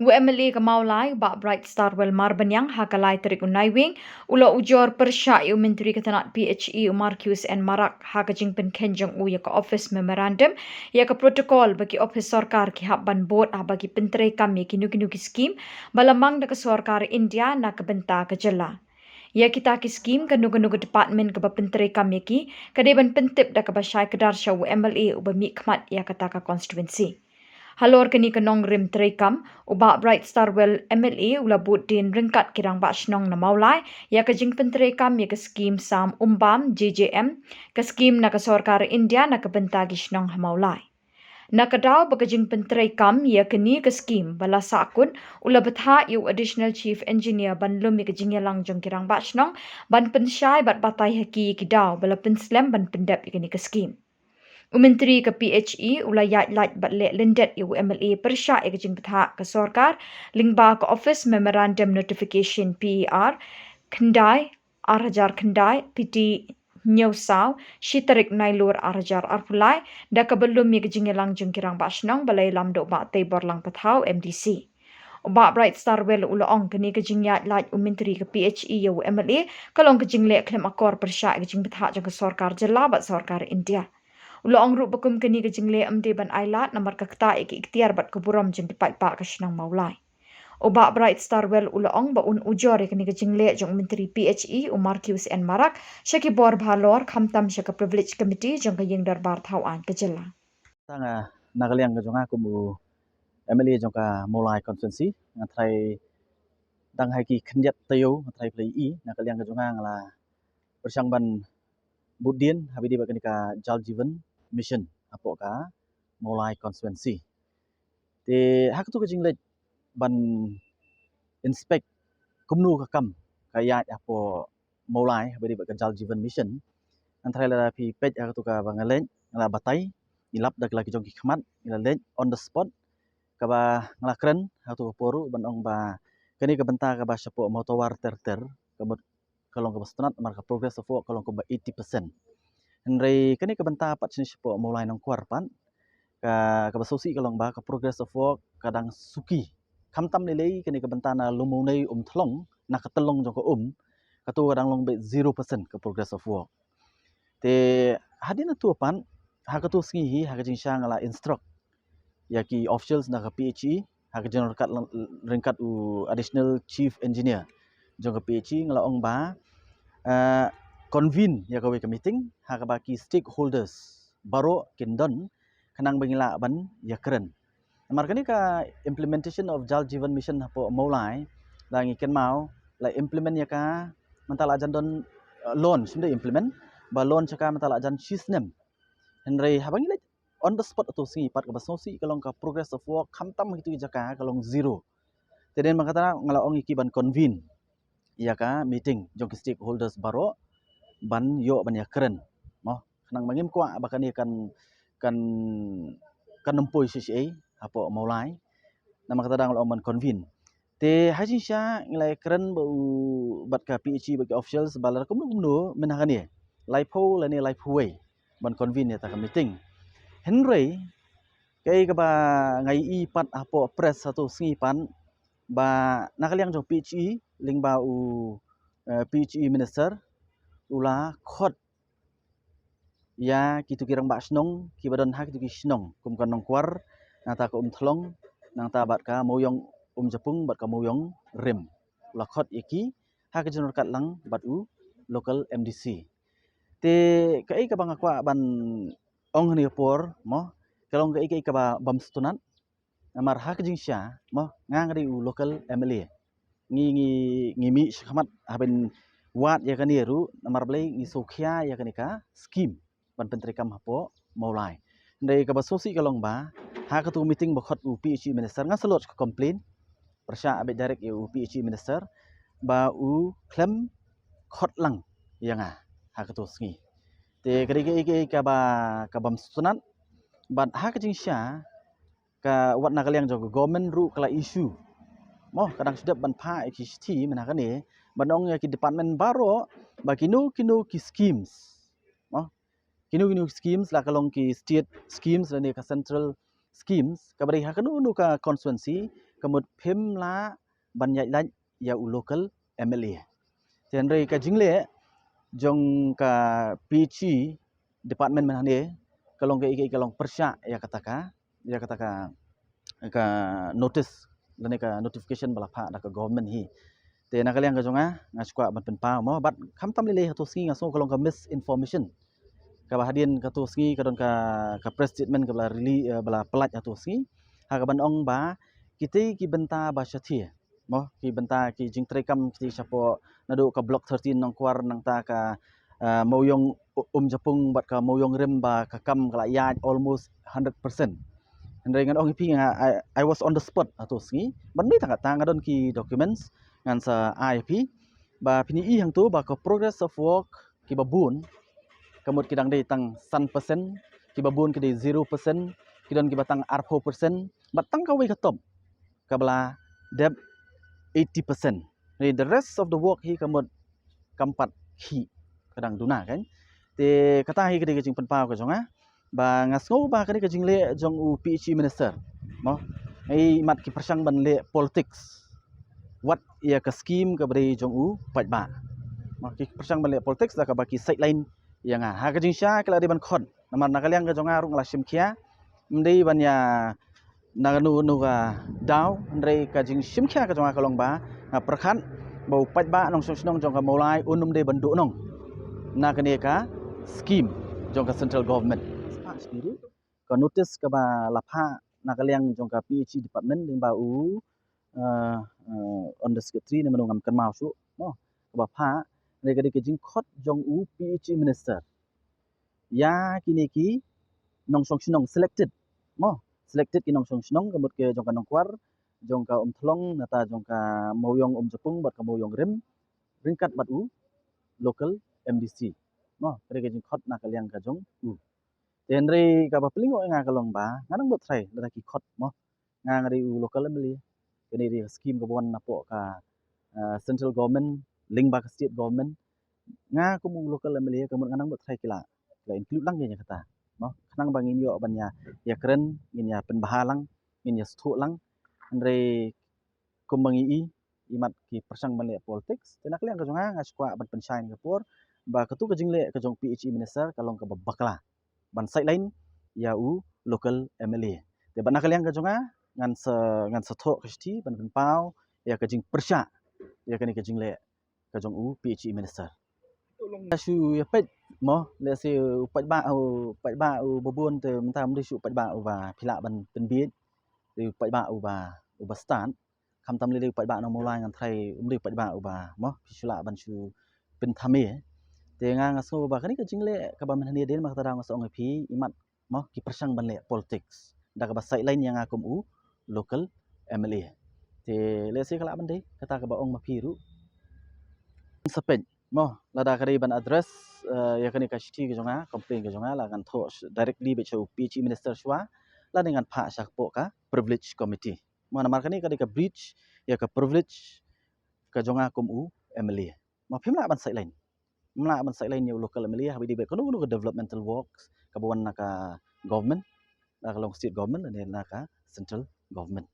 WMLA ke Maulai, Bak Bright Star Well Marbanyang, Hakalai Terik Unaiwing, Ula Ujor Persya Iu Menteri Ketanat PHE Marcus N. Marak, Hakajing Pen Kenjong U ya ke Office Memorandum, ya ke protokol bagi Office Sorkar ki Habban Board bagi pentere kami kinu-kinu ki skim, balamang da ke Sorkar India na ke benta ke jela. Ya kita ki skim kanu-kanu ke department ke pentere kami ki, kadeban pentip da ke basyai kedarsya WMLA ubami khmat ya kata ke constituency. Halor kini kenong rim terekam, ubak Bright Star Well MLA ula din ringkat kirang bak senong na maulai, ya ke jing penterekam ya ke skim sam umbam JJM, ke skim na ke sorkar India na ke bentagi senong ha maulai. Na kedau bekejing penterekam ya kini ke skim bala sakun ula betha yu additional chief engineer ban lum ya ke jing yalang jong kirang bak senong ban pensyai bat batai haki kidau bala penslem ban pendap ya kini ke skim. Menteri ke PHE ulayat lat batlek lendet UMLA persya ekjing betha ke sorkar lingba ke office memorandum notification PER kendai arhajar kendai PT New South Shitarik Nailur arhajar arpulai da kebelum mi kejing lang jengkirang basnong balai lam dok ba tebor lang pathau MDC. Ubak Bright Star Well ulaong kini kejing yat lat menteri ke PHE UMLA kalong kejing lek klem akor persya ekjing betha jeng ke sorkar jelabat sorkar India. Ulang rup bakum kini ke jingle amde ban ailat namar kakta iki ikhtiar bat keburam jeng dipat pak ke senang maulai. Obak Bright Star Well ulang ba un ujor kini ke jingle jeng menteri PHE Marcus N. Marak syaki bor bhalor khamtam syaka privilege committee jeng ke yeng darbar thawan ke jela. Tanga nagaliang ke jonga kumu MLA jongka mulai konsensi ngatrai dang haki kendiat tayo ngatrai play nagaliang ke jonga ngala bersang ban budin habidi bakanika Jal Jeevan Mission apo ka mulai konsensi. Te hak tu kejing lej ban inspect kumnu kakam kaya apo mulai habidi bakal Jal Jeevan Mission antara la pi pej hak tu ka bangalej ngala batai ilap dak lagi jong khmat ila lej on the spot kaba ngelakren hatu poru banong ba kini kebenta kaba syapo motowar terter kebut kalong keba stunat marka progress of kalong keba 80%. Henry kini kebenta pat sini syapo mulai nong kuarpan ka keba sosi kalong ba ka progress of kadang suki kamtam nilai kini kebenta na lumunai thlong na katelong jong ko katu kadang long be 0% ke progress of work. Te hadina tu pan hakatu singi hakajing syangala instruct yaki officials na ka PHE hak general kat ringkat additional chief engineer jong ka PHE ngalaong ba convene ya ka meeting hak baki stakeholders baro kindon kanang bangila ban ya keren markani ka implementation of Jal Jeevan Mission hapo maulai langi ken mau la implement ya ka mentala jandon launch nda implement ba launch ka mentala jan system henry habangila on the spot atau singi pat kabasosi kalong ka progress of work khamtam gitu jaka kalong zero. Jadi makata ngalaong iki ban convene ya ka meeting jong stakeholders baro ban yo ban ya keren. Mo nang mangim kwa bakan ya kan nempoi CCA apo maulai. Nama kata ngalaong ban convene. Te haji sya ngilai keren bau bat ka PHE bagi officials balar kumno menakan ya. Laipo lani laipo way ban convene ya ta meeting. Henry kay kaba ngai pat apo press satu singipan ba nakaliang jong PHE ling ba PHE minister ula khot ya kitu kirang ba snong kibadon hak kitu kisnong kum kanong kwar nata ko thlong nang ta bat ka moyong japung bat ka moyong rim ula khot iki hak jenur kat lang bat local MDC te kai ka bang akwa ban ong ni por mo kalong kai ka ba bam stunat amar hak jing sya mo ngang ri local MLA ngi mi khmat haben wat ya kan ru amar blai ngi sokhya ya kan ka scheme ban pentrikam hapo maulai ndai ka ba sosi kalong ba hak tu meeting bakhot PHE minister nga selot complain persya abe direct PHE minister ba klem khot lang yang hak tu sngi te kari ka bam sunat ban hak jing sya ka wat nakaliang jog government ru kala issue mo kadang sedap ban pha eksti menakan ni banong ya ki department baro ba kinu ki schemes mo kinu schemes la kalong ki state schemes la ni ka central schemes ka bari hakanu nu ka constituency kemud phim la ban yai laj ya u local MLA tian rei ka jingle jong ka PG department menhane kalong ke kalong persya ya kataka ka notice lane ka notification bala pha da ka government hi te na kaliang ka jonga ngaskwa ban pen pa mo bat kham tam le to singi ngaso kalong ka misinformation ka bahadin ka to singi ka don ka press statement ka bala release bala pelat to singi ha ka ban ong ba kita ki benta ba shathi mo ki benta ki jing trekam ki sapo nado ka block 13 nang kwar nang ta ka moyong japung bat ka moyong rim ba ka kam kala ya almost 100%. Andai ngan ong pi I was on the spot atau singi ban ni tangga tangga don ki documents ngan sa IP ba pini I hang tu ba ka progress of work ki babun kamut kidang dei tang 100% ki babun ki dei 0% ki don ki batang 4% batang ka wi ka top ka bala deb 80%. The rest of the work hi kamut kampat hi kadang duna kan te kata hi kedi kecing penpau ka jonga ba ngasngau ba kedi kecing le jong u PG minister mo ai mat ki persang ban le politics what ia ka scheme ka beri jong u pat ba mo ki persang ban le politics da ka baki sideline yang ha kecing sya kala di ban khon namar nakaliang ka jonga rung la simkhia mdei ban ya naganu nu ka daw ndrei ka jing simkhia ka jonga kalong ba perkhan bau pat ba nong snong jong ka mulai unum de bandu nong na kene ka scheme jong ka central government spak sendiri ka notice ka ba lapha na kaliang jong ka PhD department ding ba u on the secretary ne menungam kan mau su no ka ba pha ne ka de jing khot jong u PhD minister ya kini ki nong song snong selected mo selected ki nong song snong ka mut ke jong ka nong kwar jong ka thlong nata jong ka moyong japung bat ka moyong rim ringkat bat u local MDC no kare ke jing khot na kaliang ka jong u tenre ka ba pling o nga kalong ba nganang bot thai da ki khot mo nga ngari u local MLA kene ri scheme ka bon na po ka central government link ba ka state government nga ko mu local MLA ka mo nganang bot thai kila include lang nya kata no khnang bangin yo banya ya keren ngin ya penbahalang ngin ya sthu lang andre kumbangi imat ki persang bale politics tenak liang ka jonga ngaskwa ban pensain ka por ba katu ka jingle ka jong PhD minister kalong ka babakla ban sideline ya u local MLA te ban nakaliang ka jonga ngan sa tho kasti ban pau ya ka jing persya ya kani ka jingle ka jong u PhD minister su ya pet mo le se upat ba u babun te mentam de su upat ba u ba phila ban penbit de upat ba u ba stan kham tam le upat ba no mulai ngan thai de upat ba u ba mo phila ban su pen thame te nga ngaso ba kani ka jingle ka ba menhani den ma kata ngaso ngai phi imat mo ki persang ban le politics da ka ba sideline yang akum u local MLA te le se kala ban de kata ka ba ong ma phi ru sepej mo lada kari ban address ya kani ka shiti ka jonga complain ka jonga la kan tho directly be chu PG minister shwa la dengan pha sak po ka privilege committee mo namar kani ka ka breach ya ka privilege ka jonga kum u MLA mo phim la ban sideline mla ban sideline ya local MLA habi di be kono ka developmental works ka bon na ka government la ka long state government na ka central government